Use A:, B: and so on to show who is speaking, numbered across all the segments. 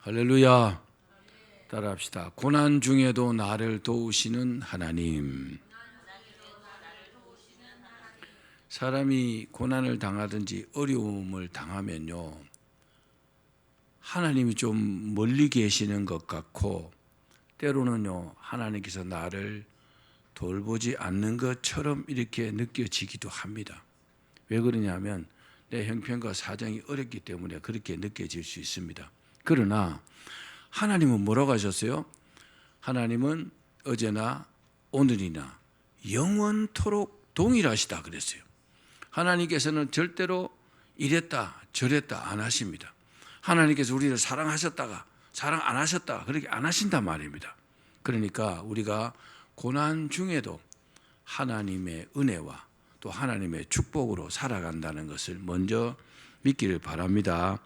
A: 할렐루야. 따라합시다. 고난 중에도 나를 도우시는 하나님. 사람이 고난을 당하든지 어려움을 당하면요, 하나님이 좀 멀리 계시는 것 같고, 때로는요, 하나님께서 나를 돌보지 않는 것처럼 이렇게 느껴지기도 합니다. 왜 그러냐면 내 형편과 사정이 어렵기 때문에 그렇게 느껴질 수 있습니다. 그러나 하나님은 뭐라고 하셨어요? 하나님은 어제나 오늘이나 영원토록 동일하시다 그랬어요. 하나님께서는 절대로 이랬다 저랬다 안 하십니다. 하나님께서 우리를 사랑하셨다가 사랑 안 하셨다가 그렇게 안 하신단 말입니다. 그러니까 우리가 고난 중에도 하나님의 은혜와 또 하나님의 축복으로 살아간다는 것을 먼저 믿기를 바랍니다.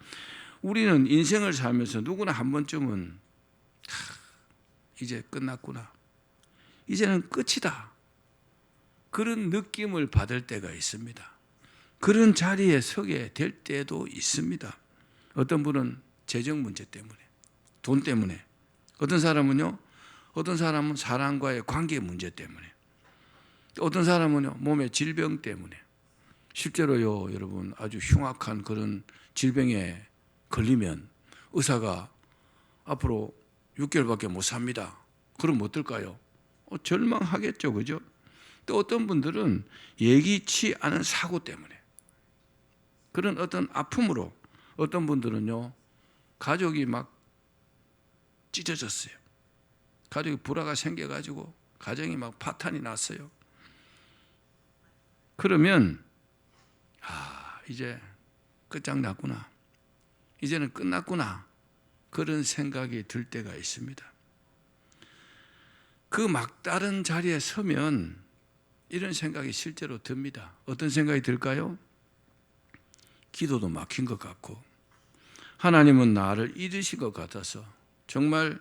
A: 우리는 인생을 살면서 누구나 한 번쯤은 이제 끝났구나, 이제는 끝이다, 그런 느낌을 받을 때가 있습니다. 그런 자리에 서게 될 때도 있습니다. 어떤 분은 재정 문제 때문에, 돈 때문에, 어떤 사람은요, 어떤 사람은 사람과의 관계 문제 때문에, 어떤 사람은요 몸의 질병 때문에. 실제로요 여러분, 아주 흉악한 그런 질병에 걸리면 의사가 앞으로 6개월밖에 못 삽니다. 그럼 어떨까요? 절망하겠죠, 그죠? 또 어떤 분들은 예기치 않은 사고 때문에, 그런 어떤 아픔으로, 어떤 분들은요 가족이 막 찢어졌어요. 가족이 불화가 생겨가지고 가정이 막 파탄이 났어요. 그러면 이제 끝장났구나, 이제는 끝났구나, 그런 생각이 들 때가 있습니다. 그 막다른 자리에 서면 이런 생각이 실제로 듭니다. 어떤 생각이 들까요? 기도도 막힌 것 같고, 하나님은 나를 잃으신 것 같아서 정말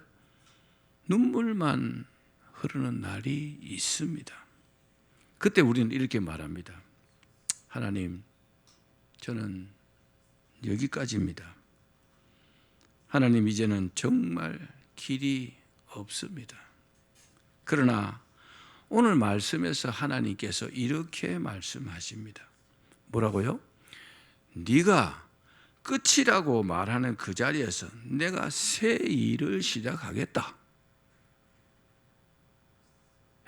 A: 눈물만 흐르는 날이 있습니다. 그때 우리는 이렇게 말합니다. 하나님, 저는 여기까지입니다. 하나님, 이제는 정말 길이 없습니다. 그러나 오늘 말씀에서 하나님께서 이렇게 말씀하십니다. 뭐라고요? 네가 끝이라고 말하는 그 자리에서 내가 새 일을 시작하겠다.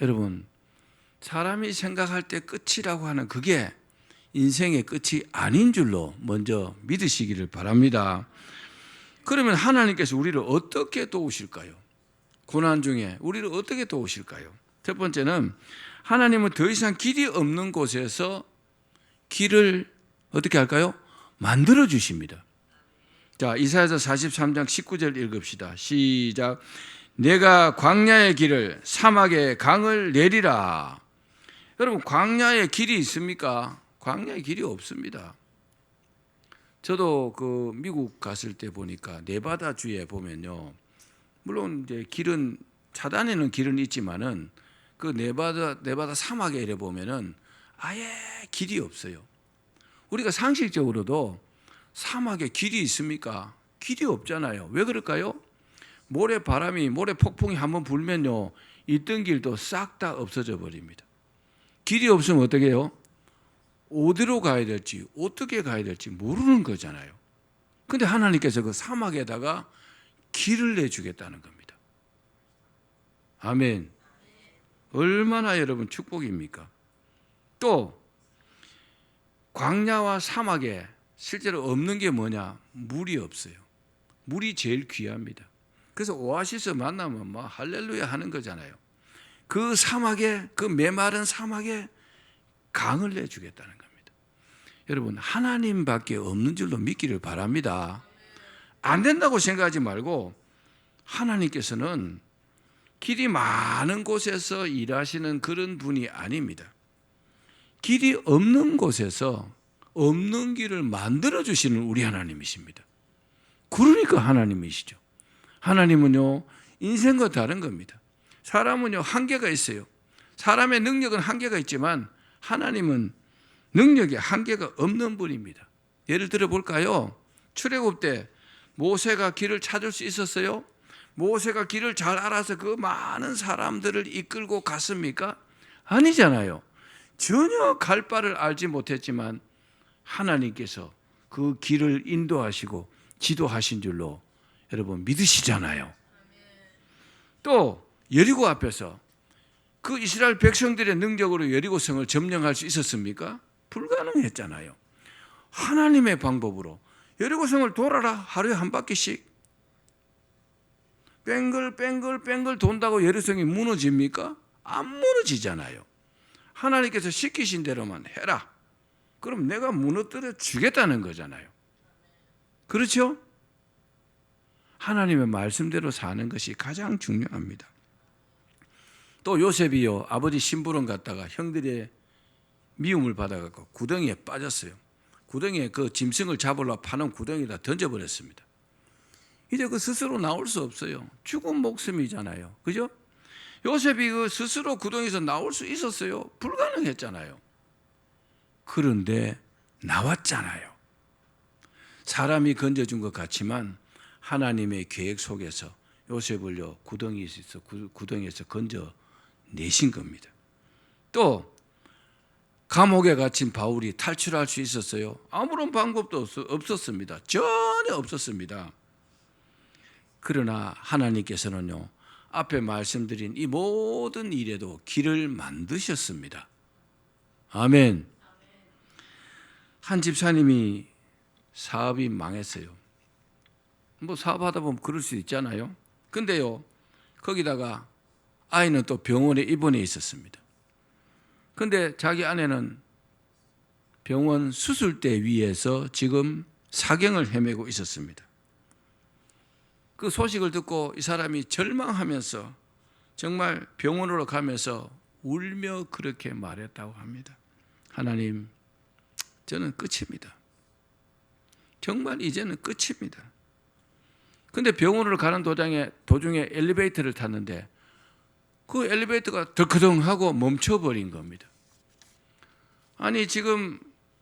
A: 여러분, 사람이 생각할 때 끝이라고 하는 그게 인생의 끝이 아닌 줄로 먼저 믿으시기를 바랍니다. 그러면 하나님께서 우리를 어떻게 도우실까요? 고난 중에 우리를 어떻게 도우실까요? 첫 번째는 하나님은 더 이상 길이 없는 곳에서 길을 어떻게 할까요? 만들어 주십니다. 자, 이사야서 43장 19절 읽읍시다. 시작. 내가 광야의 길을 사막의 강을 내리라. 여러분, 광야에 길이 있습니까? 광야에 길이 없습니다. 저도 그 미국 갔을 때 보니까 네바다 주에 보면요, 물론 이제 길은 차단에는 길은 있지만은 그 네바다 사막에 이래 보면은 아예 길이 없어요. 우리가 상식적으로도 사막에 길이 있습니까? 길이 없잖아요. 왜 그럴까요? 모래 폭풍이 한번 불면요, 있던 길도 싹 다 없어져 버립니다. 길이 없으면 어떻게 해요? 어디로 가야 될지, 어떻게 가야 될지 모르는 거잖아요. 근데 하나님께서 그 사막에다가 길을 내주겠다는 겁니다. 아멘. 얼마나 여러분 축복입니까? 또 광야와 사막에 실제로 없는 게 뭐냐? 물이 없어요. 물이 제일 귀합니다. 그래서 오아시스 만나면 막 할렐루야 하는 거잖아요. 그 사막에, 그 메마른 사막에 강을 내주겠다는 겁니다. 여러분, 하나님밖에 없는 줄로 믿기를 바랍니다. 안 된다고 생각하지 말고, 하나님께서는 길이 많은 곳에서 일하시는 그런 분이 아닙니다. 길이 없는 곳에서 없는 길을 만들어 주시는 우리 하나님이십니다. 그러니까 하나님이시죠. 하나님은요, 인생과 다른 겁니다. 사람은요, 한계가 있어요. 사람의 능력은 한계가 있지만 하나님은 능력이 한계가 없는 분입니다. 예를 들어 볼까요? 출애굽 때 모세가 길을 찾을 수 있었어요? 모세가 길을 잘 알아서 그 많은 사람들을 이끌고 갔습니까? 아니잖아요. 전혀 갈 바를 알지 못했지만 하나님께서 그 길을 인도하시고 지도하신 줄로 여러분 믿으시잖아요. 또 여리고 앞에서 그 이스라엘 백성들의 능력으로 여리고성을 점령할 수 있었습니까? 불가능했잖아요. 하나님의 방법으로 여리고성을 돌아라. 하루에 한 바퀴씩 뺑글 돈다고 여리고성이 무너집니까? 안 무너지잖아요. 하나님께서 시키신 대로만 해라. 그럼 내가 무너뜨려 주겠다는 거잖아요. 그렇죠? 하나님의 말씀대로 사는 것이 가장 중요합니다. 또 요셉이요, 아버지 심부름 갔다가 형들의 미움을 받아갖고 구덩이에 빠졌어요. 구덩이에 그 짐승을 잡으러 파는 구덩이에다 던져버렸습니다. 이제 그 스스로 나올 수 없어요. 죽은 목숨이잖아요. 그죠? 요셉이 그 스스로 구덩이에서 나올 수 있었어요? 불가능했잖아요. 그런데 나왔잖아요. 사람이 건져준 것 같지만 하나님의 계획 속에서 요셉을요 구덩이에서 건져내신 겁니다. 또 감옥에 갇힌 바울이 탈출할 수 있었어요? 아무런 방법도 없었습니다. 전혀 없었습니다. 그러나 하나님께서는요 앞에 말씀드린 이 모든 일에도 길을 만드셨습니다. 아멘. 한 집사님이 사업이 망했어요. 뭐 사업하다 보면 그럴 수 있잖아요. 근데요 거기다가 아이는 또 병원에 입원해 있었습니다. 근데 자기 아내는 병원 수술대 위에서 지금 사경을 헤매고 있었습니다. 그 소식을 듣고 이 사람이 절망하면서 정말 병원으로 가면서 울며 그렇게 말했다고 합니다. 하나님, 저는 끝입니다. 정말 이제는 끝입니다. 근데 병원으로 가는 도중에 엘리베이터를 탔는데 그 엘리베이터가 덜커덩하고 멈춰버린 겁니다. 아니 지금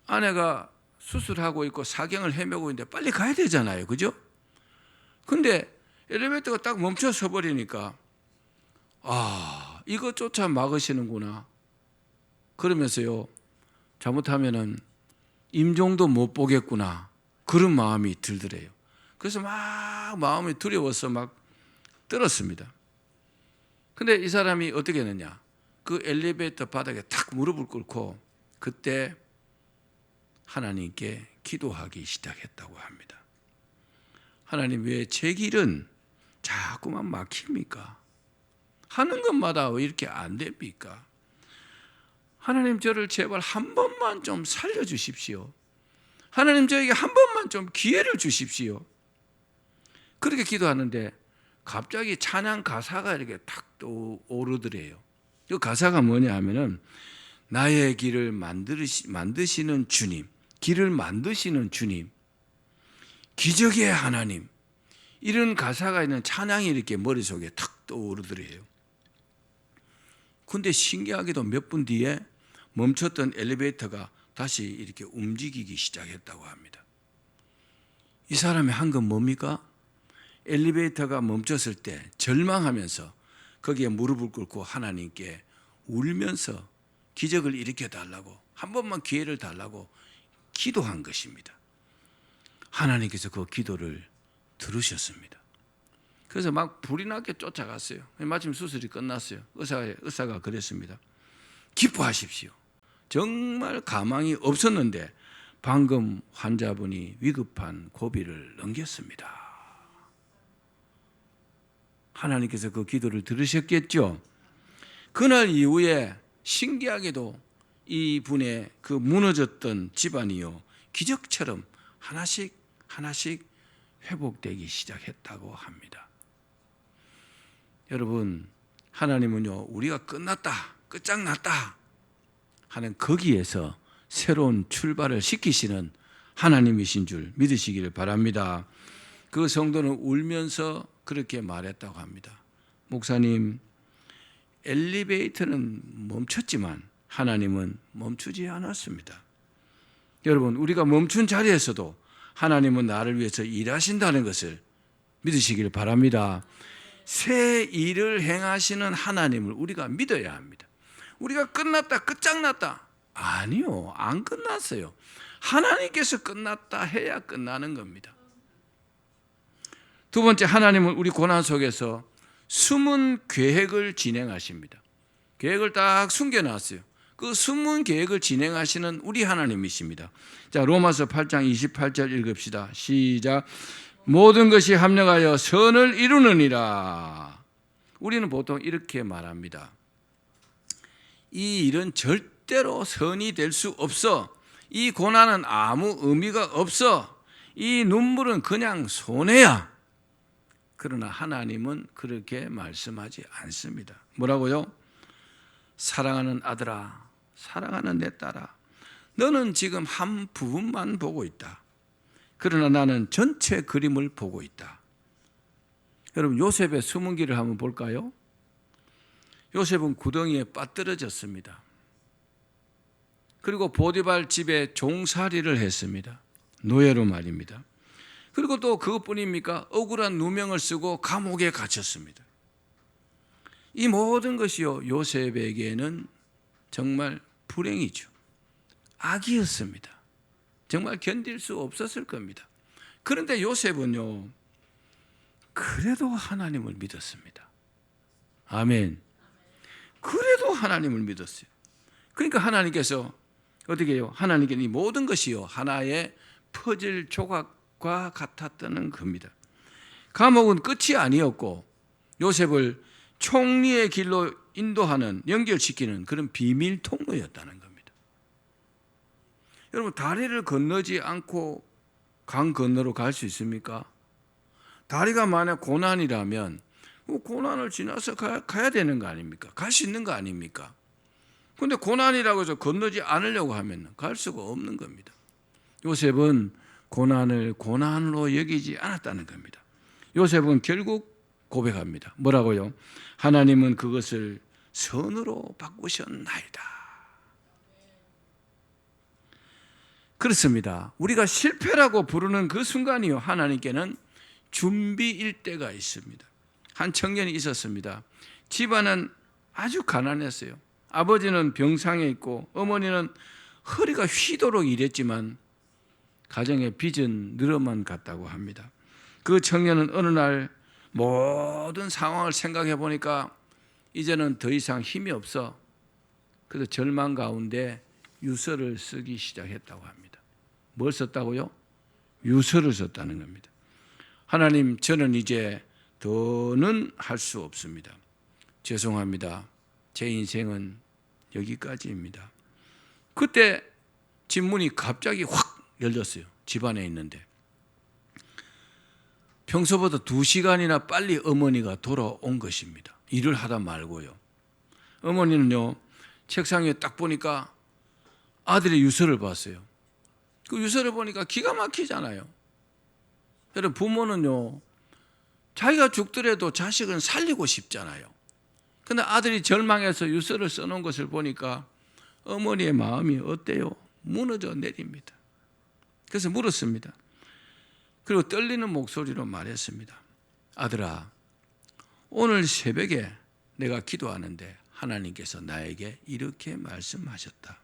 A: 아내가 수술하고 있고 사경을 헤매고 있는데 빨리 가야 되잖아요. 그죠? 근데 엘리베이터가 딱 멈춰서 버리니까 이것조차 막으시는구나. 그러면서요 잘못하면은 임종도 못 보겠구나. 그런 마음이 들더래요. 그래서 막 마음이 두려워서 막 떨었습니다. 근데 이 사람이 어떻게 했느냐? 그 엘리베이터 바닥에 탁 무릎을 꿇고 그때 하나님께 기도하기 시작했다고 합니다. 하나님, 왜 제 길은 자꾸만 막힙니까? 하는 것마다 왜 이렇게 안 됩니까? 하나님, 저를 제발 한 번만 좀 살려주십시오. 하나님, 저에게 한 번만 좀 기회를 주십시오. 그렇게 기도하는데 갑자기 찬양 가사가 이렇게 탁 또 오르더래요. 그 가사가 뭐냐 하면은 나의 길을 만드시는 주님, 길을 만드시는 주님, 기적의 하나님, 이런 가사가 있는 찬양이 이렇게 머릿속에 탁 떠오르더래요. 근데 신기하게도 몇 분 뒤에 멈췄던 엘리베이터가 다시 이렇게 움직이기 시작했다고 합니다. 이 사람이 한 건 뭡니까? 엘리베이터가 멈췄을 때 절망하면서 거기에 무릎을 꿇고 하나님께 울면서 기적을 일으켜 달라고, 한 번만 기회를 달라고 기도한 것입니다. 하나님께서 그 기도를 들으셨습니다. 그래서 막 불이 나게 쫓아갔어요. 마침 수술이 끝났어요. 의사가 그랬습니다. 기뻐하십시오. 정말 가망이 없었는데 방금 환자분이 위급한 고비를 넘겼습니다. 하나님께서 그 기도를 들으셨겠죠. 그날 이후에 신기하게도 이 분의 그 무너졌던 집안이요 기적처럼 하나씩 회복되기 시작했다고 합니다. 여러분, 하나님은요 우리가 끝장났다 하는 거기에서 새로운 출발을 시키시는 하나님이신 줄 믿으시기를 바랍니다. 그 성도는 울면서 그렇게 말했다고 합니다. 목사님, 엘리베이터는 멈췄지만 하나님은 멈추지 않았습니다. 여러분, 우리가 멈춘 자리에서도 하나님은 나를 위해서 일하신다는 것을 믿으시길 바랍니다. 새 일을 행하시는 하나님을 우리가 믿어야 합니다. 우리가 끝났다, 끝장났다. 아니요, 안 끝났어요. 하나님께서 끝났다 해야 끝나는 겁니다. 두 번째, 하나님은 우리 고난 속에서 숨은 계획을 진행하십니다. 계획을 딱 숨겨놨어요. 그 숨은 계획을 진행하시는 우리 하나님이십니다. 자, 로마서 8장 28절 읽읍시다. 시작. 모든 것이 합력하여 선을 이루느니라. 우리는 보통 이렇게 말합니다. 이 일은 절대로 선이 될 수 없어. 이 고난은 아무 의미가 없어. 이 눈물은 그냥 손해야. 그러나 하나님은 그렇게 말씀하지 않습니다. 뭐라고요? 사랑하는 아들아, 사랑하는 내 딸아, 너는 지금 한 부분만 보고 있다. 그러나 나는 전체 그림을 보고 있다. 여러분, 요셉의 숨은 길을 한번 볼까요? 요셉은 구덩이에 빠뜨려졌습니다. 그리고 보디발 집에 종살이를 했습니다. 노예로 말입니다. 그리고 또 그것뿐입니까? 억울한 누명을 쓰고 감옥에 갇혔습니다. 이 모든 것이요, 요셉에게는 정말 불행이죠. 악이었습니다. 정말 견딜 수 없었을 겁니다. 그런데 요셉은요, 그래도 하나님을 믿었습니다. 아멘. 그래도 하나님을 믿었어요. 그러니까 하나님께서 어떻게 해요? 하나님께는 이 모든 것이요, 하나의 퍼즐 조각과 같았다는 겁니다. 감옥은 끝이 아니었고 요셉을 총리의 길로 인도하는, 연결시키는 그런 비밀 통로였다는 겁니다. 여러분, 다리를 건너지 않고 강 건너로 갈 수 있습니까? 다리가 만약 고난이라면 고난을 지나서 가야 되는 거 아닙니까? 갈 수 있는 거 아닙니까? 그런데 고난이라고 해서 건너지 않으려고 하면 갈 수가 없는 겁니다. 요셉은 고난을 고난으로 여기지 않았다는 겁니다. 요셉은 결국 고백합니다. 뭐라고요? 하나님은 그것을 선으로 바꾸셨나이다. 그렇습니다. 우리가 실패라고 부르는 그 순간이요, 하나님께는 준비 일대가 있습니다. 한 청년이 있었습니다. 집안은 아주 가난했어요. 아버지는 병상에 있고 어머니는 허리가 휘도록 일했지만 가정의 빚은 늘어만 갔다고 합니다. 그 청년은 어느 날 모든 상황을 생각해 보니까 이제는 더 이상 힘이 없어. 그래서 절망 가운데 유서를 쓰기 시작했다고 합니다. 뭘 썼다고요? 유서를 썼다는 겁니다. 하나님, 저는 이제 더는 할 수 없습니다. 죄송합니다. 제 인생은 여기까지입니다. 그때 집 문이 갑자기 확 열렸어요. 집 안에 있는데. 평소보다 2시간이나 빨리 어머니가 돌아온 것입니다. 일을 하다 말고요. 어머니는요, 책상 위에 딱 보니까 아들의 유서를 봤어요. 그 유서를 보니까 기가 막히잖아요. 여러분, 부모는요, 자기가 죽더라도 자식은 살리고 싶잖아요. 그런데 아들이 절망해서 유서를 써놓은 것을 보니까 어머니의 마음이 어때요? 무너져 내립니다. 그래서 물었습니다. 그리고 떨리는 목소리로 말했습니다. 아들아, 오늘 새벽에 내가 기도하는데 하나님께서 나에게 이렇게 말씀하셨다.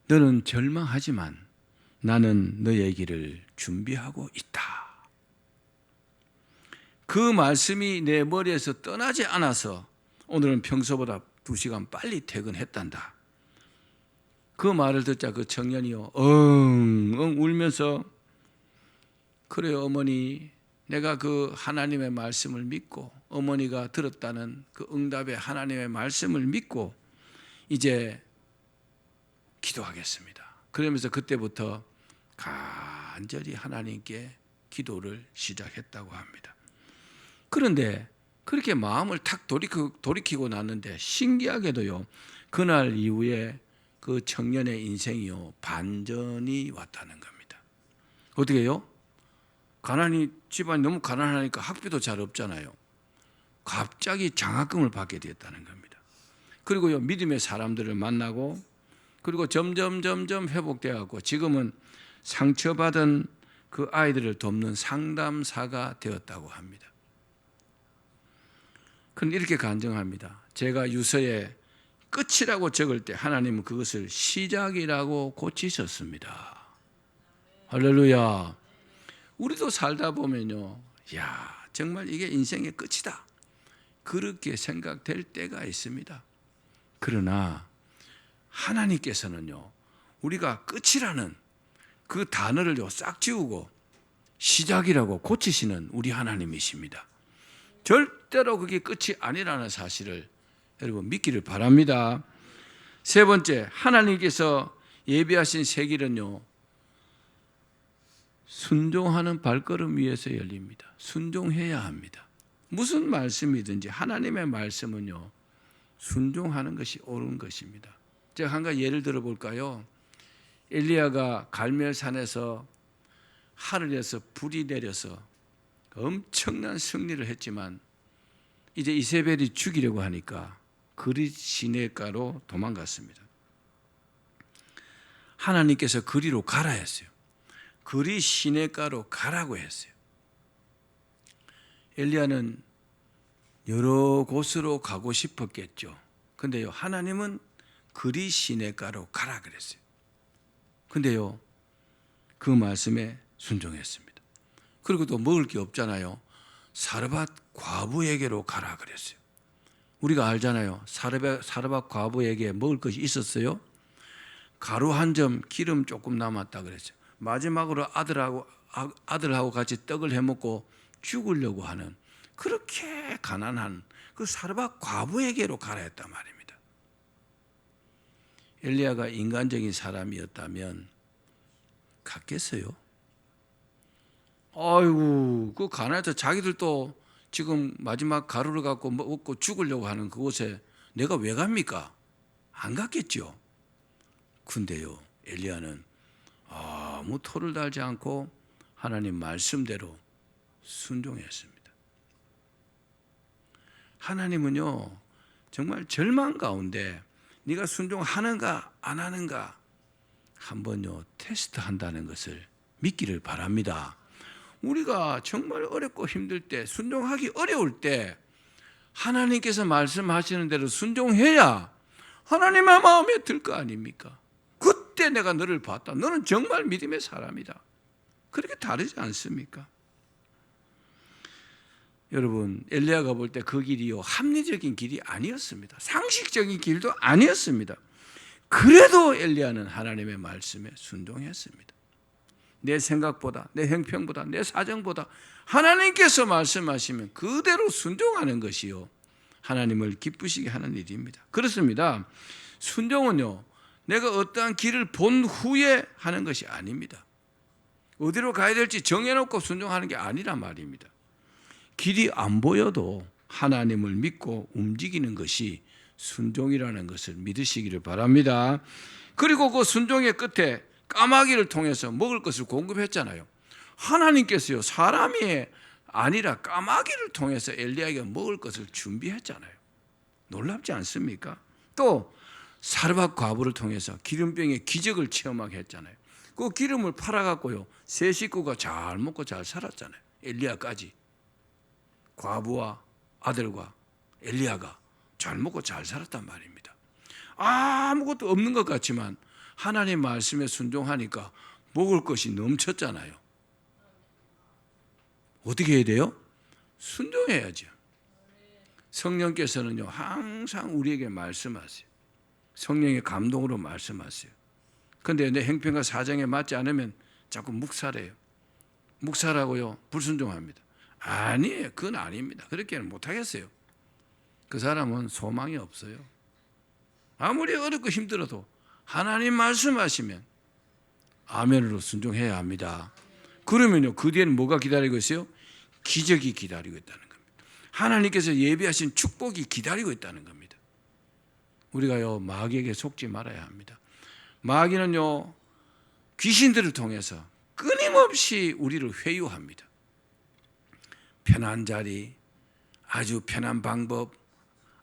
A: 너는 절망하지만 나는 너의 길을 준비하고 있다. 그 말씀이 내 머리에서 떠나지 않아서 오늘은 평소보다 2시간 빨리 퇴근했단다. 그 말을 듣자 그 청년이요, 엉엉 울면서, 그래요 어머니, 내가 그 하나님의 말씀을 믿고 어머니가 들었다는 그 응답의 하나님의 말씀을 믿고 이제 기도하겠습니다. 그러면서 그때부터 간절히 하나님께 기도를 시작했다고 합니다. 그런데 그렇게 마음을 탁 돌이키고 났는데 신기하게도요, 그날 이후에 그 청년의 인생이요, 반전이 왔다는 겁니다. 어떻게 해요? 집안이 너무 가난하니까 학비도 잘 없잖아요. 갑자기 장학금을 받게 되었다는 겁니다. 그리고요, 믿음의 사람들을 만나고, 그리고 점점 회복되어 갖고 지금은 상처받은 그 아이들을 돕는 상담사가 되었다고 합니다. 그런데 이렇게 간증합니다. 제가 유서에 끝이라고 적을 때 하나님은 그것을 시작이라고 고치셨습니다. 할렐루야. 우리도 살다 보면요, 야, 정말 이게 인생의 끝이다, 그렇게 생각될 때가 있습니다. 그러나 하나님께서는요, 우리가 끝이라는 그 단어를 싹 지우고 시작이라고 고치시는 우리 하나님이십니다. 절대로 그게 끝이 아니라는 사실을 여러분 믿기를 바랍니다. 세 번째, 하나님께서 예비하신 새 길은요, 순종하는 발걸음 위에서 열립니다. 순종해야 합니다. 무슨 말씀이든지 하나님의 말씀은요, 순종하는 것이 옳은 것입니다. 제가 한 가지 예를 들어 볼까요? 엘리야가 갈멜산에서 하늘에서 불이 내려서 엄청난 승리를 했지만 이제 이세벨이 죽이려고 하니까 그리 시내가로 도망갔습니다. 하나님께서 그리로 가라 했어요. 그리 시내가로 가라고 했어요. 엘리야는 여러 곳으로 가고 싶었겠죠. 근데요, 하나님은 그리 시내가로 가라 그랬어요. 근데요, 그 말씀에 순종했습니다. 그리고 또 먹을 게 없잖아요. 사르밧 과부에게로 가라 그랬어요. 우리가 알잖아요. 사르밧 과부에게 먹을 것이 있었어요. 가루 한 점, 기름 조금 남았다 그랬어요. 마지막으로 아들하고 같이 떡을 해먹고 죽으려고 하는 그렇게 가난한 그 사르밧 과부에게로 가라 했단 말입니다. 엘리야가 인간적인 사람이었다면 갔겠어요? 아이고, 그 가난해서 자기들도 지금 마지막 가루를 갖고 먹고 죽으려고 하는 그곳에 내가 왜 갑니까? 안 갔겠죠. 근데요, 엘리야는 아무 토를 달지 않고 하나님 말씀대로 순종했습니다. 하나님은요, 정말 절망 가운데 네가 순종하는가 안 하는가 한번요 테스트 한다는 것을 믿기를 바랍니다. 우리가 정말 어렵고 힘들 때, 순종하기 어려울 때 하나님께서 말씀하시는 대로 순종해야 하나님의 마음에 들 거 아닙니까? 그때 내가 너를 봤다. 너는 정말 믿음의 사람이다. 그렇게 다르지 않습니까? 여러분, 엘리야가 볼 때 그 길이요, 합리적인 길이 아니었습니다. 상식적인 길도 아니었습니다. 그래도 엘리야는 하나님의 말씀에 순종했습니다. 내 생각보다, 내 형편보다, 내 사정보다 하나님께서 말씀하시면 그대로 순종하는 것이요, 하나님을 기쁘시게 하는 일입니다. 그렇습니다. 순종은요, 내가 어떠한 길을 본 후에 하는 것이 아닙니다. 어디로 가야 될지 정해놓고 순종하는 게 아니란 말입니다. 길이 안 보여도 하나님을 믿고 움직이는 것이 순종이라는 것을 믿으시기를 바랍니다. 그리고 그 순종의 끝에 까마귀를 통해서 먹을 것을 공급했잖아요. 하나님께서요, 사람이 아니라 까마귀를 통해서 엘리야에게 먹을 것을 준비했잖아요. 놀랍지 않습니까? 또 사르밧 과부를 통해서 기름병의 기적을 체험하게 했잖아요. 그 기름을 팔아갖고요, 세 식구가 잘 먹고 잘 살았잖아요. 엘리야까지. 과부와 아들과 엘리야가 잘 먹고 잘 살았단 말입니다. 아무것도 없는 것 같지만 하나님 말씀에 순종하니까 먹을 것이 넘쳤잖아요. 어떻게 해야 돼요? 순종해야죠. 성령께서는요, 항상 우리에게 말씀하세요. 성령의 감동으로 말씀하세요. 그런데 내 형편과 사정에 맞지 않으면 자꾸 묵살해요. 묵살하고요, 불순종합니다. 아니에요. 그건 아닙니다. 그렇게는 못하겠어요. 그 사람은 소망이 없어요. 아무리 어렵고 힘들어도 하나님 말씀하시면 아멘으로 순종해야 합니다. 그러면요, 그 뒤에는 뭐가 기다리고 있어요? 기적이 기다리고 있다는 겁니다. 하나님께서 예비하신 축복이 기다리고 있다는 겁니다. 우리가요, 마귀에게 속지 말아야 합니다. 마귀는요, 귀신들을 통해서 끊임없이 우리를 회유합니다. 편한 자리, 아주 편한 방법,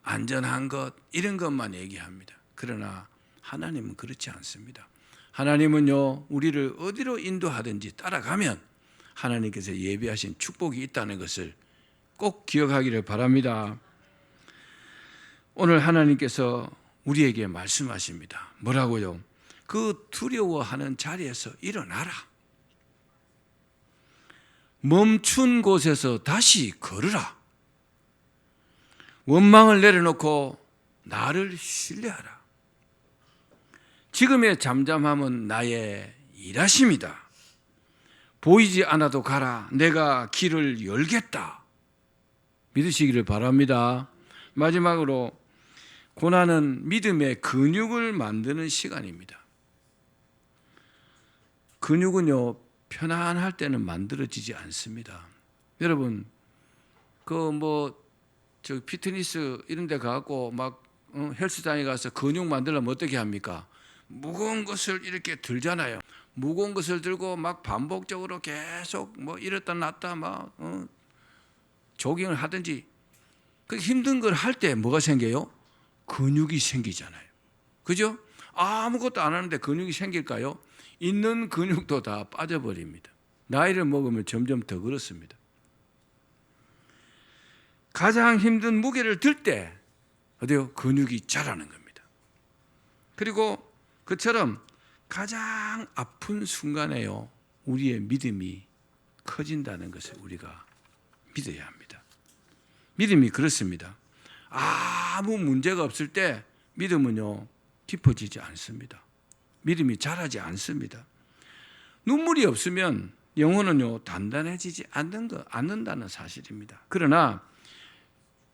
A: 안전한 것, 이런 것만 얘기합니다. 그러나 하나님은 그렇지 않습니다. 하나님은요, 우리를 어디로 인도하든지 따라가면 하나님께서 예비하신 축복이 있다는 것을 꼭 기억하기를 바랍니다. 오늘 하나님께서 우리에게 말씀하십니다. 뭐라고요? 그 두려워하는 자리에서 일어나라. 멈춘 곳에서 다시 걸으라. 원망을 내려놓고 나를 신뢰하라. 지금의 잠잠함은 나의 일하심이다. 보이지 않아도 가라. 내가 길을 열겠다. 믿으시기를 바랍니다. 마지막으로 고난은 믿음의 근육을 만드는 시간입니다. 근육은요, 편안할 때는 만들어지지 않습니다. 여러분, 저 피트니스 이런 데 가고 막 헬스장에 가서 근육 만들려면 어떻게 합니까? 무거운 것을 이렇게 들잖아요. 무거운 것을 들고 막 반복적으로 계속 뭐 이랬다 놨다 막 조깅을 하든지, 그 힘든 걸 할 때 뭐가 생겨요? 근육이 생기잖아요. 그죠? 아무것도 안 하는데 근육이 생길까요? 있는 근육도 다 빠져버립니다. 나이를 먹으면 점점 더 그렇습니다. 가장 힘든 무게를 들 때 어디요? 근육이 자라는 겁니다. 그리고 그처럼 가장 아픈 순간에요, 우리의 믿음이 커진다는 것을 우리가 믿어야 합니다. 믿음이 그렇습니다. 아무 문제가 없을 때 믿음은요, 깊어지지 않습니다. 믿음이 자라지 않습니다. 눈물이 없으면 영혼은요, 단단해지지 않는다는 사실입니다. 그러나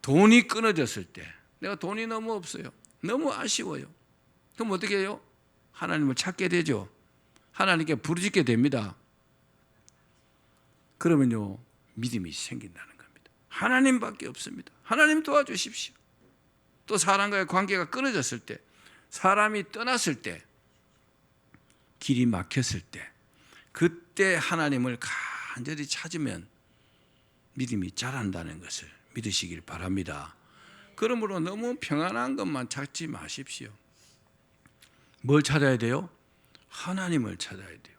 A: 돈이 끊어졌을 때, 내가 돈이 너무 없어요, 너무 아쉬워요, 그럼 어떻게 해요? 하나님을 찾게 되죠. 하나님께 부르짖게 됩니다. 그러면요, 믿음이 생긴다는 겁니다. 하나님밖에 없습니다. 하나님 도와주십시오. 또 사람과의 관계가 끊어졌을 때, 사람이 떠났을 때, 길이 막혔을 때, 그때 하나님을 간절히 찾으면 믿음이 자란다는 것을 믿으시길 바랍니다. 그러므로 너무 평안한 것만 찾지 마십시오. 뭘 찾아야 돼요? 하나님을 찾아야 돼요.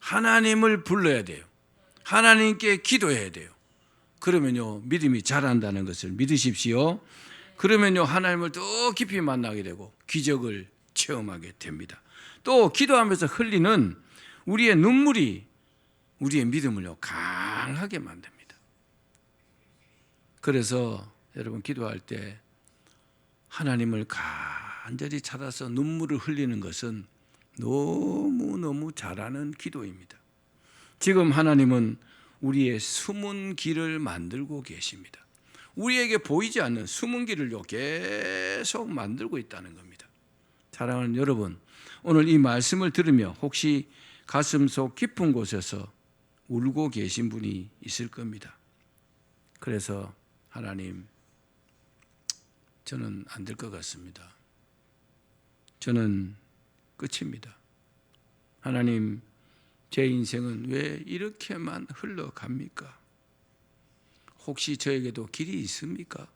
A: 하나님을 불러야 돼요. 하나님께 기도해야 돼요. 그러면요, 믿음이 자란다는 것을 믿으십시오. 그러면요, 하나님을 더 깊이 만나게 되고 기적을 체험하게 됩니다. 또 기도하면서 흘리는 우리의 눈물이 우리의 믿음을요, 강하게 만듭니다. 그래서 여러분, 기도할 때 하나님을 간절히 찾아서 눈물을 흘리는 것은 너무너무 잘하는 기도입니다. 지금 하나님은 우리의 숨은 길을 만들고 계십니다. 우리에게 보이지 않는 숨은 길을요, 계속 만들고 있다는 겁니다. 사랑하는 여러분, 오늘 이 말씀을 들으며 혹시 가슴속 깊은 곳에서 울고 계신 분이 있을 겁니다. 그래서 하나님, 저는 안 될 것 같습니다. 저는 끝입니다. 하나님, 제 인생은 왜 이렇게만 흘러갑니까? 혹시 저에게도 길이 있습니까?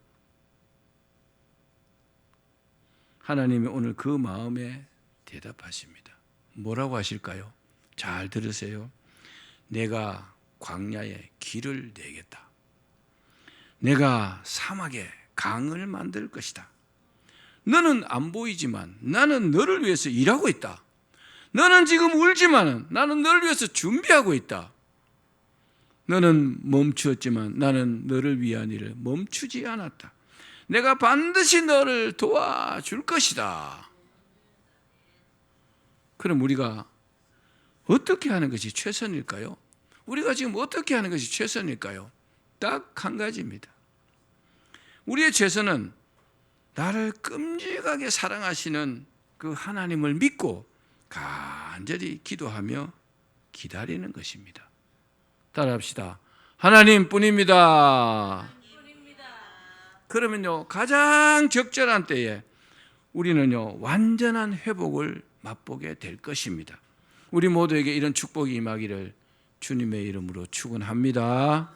A: 하나님이 오늘 그 마음에 대답하십니다. 뭐라고 하실까요? 잘 들으세요. 내가 광야에 길을 내겠다. 내가 사막에 강을 만들 것이다. 너는 안 보이지만 나는 너를 위해서 일하고 있다. 너는 지금 울지만 나는 너를 위해서 준비하고 있다. 너는 멈추었지만 나는 너를 위한 일을 멈추지 않았다. 내가 반드시 너를 도와줄 것이다. 그럼 우리가 어떻게 하는 것이 최선일까요? 우리가 지금 어떻게 하는 것이 최선일까요? 딱 한 가지입니다. 우리의 최선은 나를 끔찍하게 사랑하시는 그 하나님을 믿고 간절히 기도하며 기다리는 것입니다. 따라합시다. 하나님뿐입니다. 그러면요, 가장 적절한 때에 우리는요, 완전한 회복을 맛보게 될 것입니다. 우리 모두에게 이런 축복이 임하기를 주님의 이름으로 축원합니다.